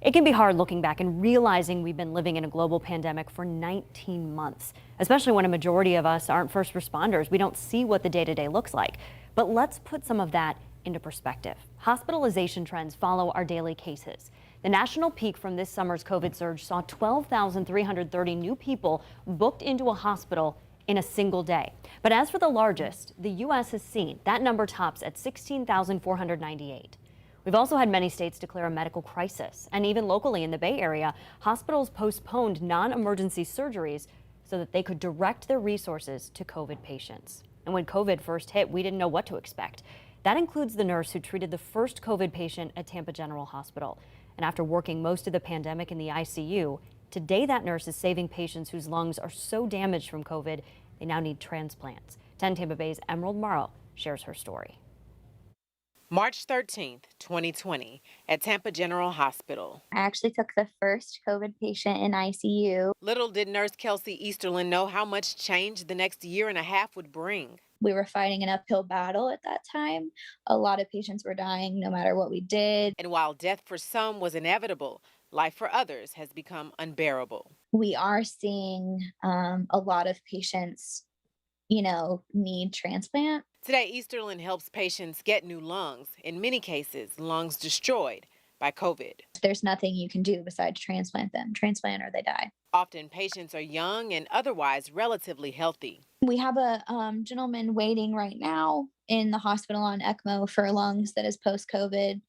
It can be hard looking back and realizing we've been living in a global pandemic for 19 months, especially when a majority of us aren't first responders. We don't see what the day-to-day looks like. But let's put some of that into perspective. Hospitalization trends follow our daily cases. The national peak from this summer's COVID surge saw 12,330 new people booked into a hospital in a single day. But as for the largest the U.S. has seen, that number tops at 16,498. We've also had many states declare a medical crisis, and even locally in the Bay Area, hospitals postponed non-emergency surgeries so that they could direct their resources to COVID patients. And when COVID first hit, we didn't know what to expect. That includes the nurse who treated the first COVID patient at Tampa General Hospital. And after working most of the pandemic in the ICU, today that nurse is saving patients whose lungs are so damaged from COVID, they now need transplants. 10 Tampa Bay's Emerald Morrow shares her story. March 13th, 2020, at Tampa General Hospital. I actually took the first COVID patient in ICU. Little did nurse Kelsey Easterlin know how much change the next year and a half would bring. We were fighting an uphill battle at that time. A lot of patients were dying no matter what we did. And while death for some was inevitable, life for others has become unbearable. We are seeing a lot of patients, need transplant. Today, Easterlin helps patients get new lungs, in many cases, lungs destroyed by COVID. There's nothing you can do besides transplant or they die. Often patients are young and otherwise relatively healthy. We have a gentleman waiting right now in the hospital on ECMO for lungs that is post-COVID,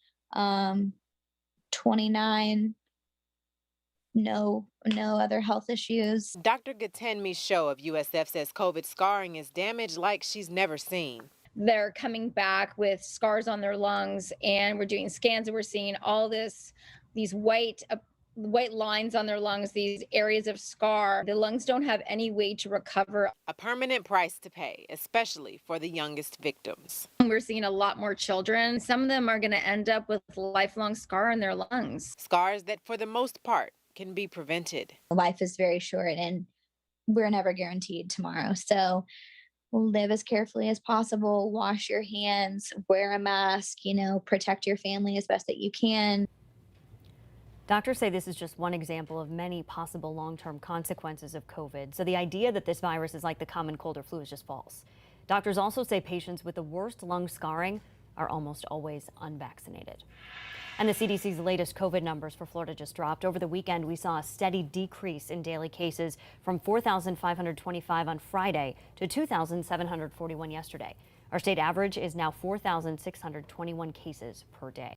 29, no other health issues. Dr. Gaten Michaud of USF says COVID scarring is damage like she's never seen. They're coming back with scars on their lungs, and we're doing scans and we're seeing all these white lines on their lungs, these areas of scar. The lungs don't have any way to recover. A permanent price to pay, especially for the youngest victims. We're seeing a lot more children. Some of them are going to end up with lifelong scar in their lungs. Scars that for the most part can be prevented. Life is very short and we're never guaranteed tomorrow. So live as carefully as possible, wash your hands, wear a mask, protect your family as best that you can. Doctors say this is just one example of many possible long-term consequences of COVID. So the idea that this virus is like the common cold or flu is just false. Doctors also say patients with the worst lung scarring are almost always unvaccinated. And the CDC's latest COVID numbers for Florida just dropped. Over the weekend, we saw a steady decrease in daily cases from 4,525 on Friday to 2,741 yesterday. Our state average is now 4,621 cases per day.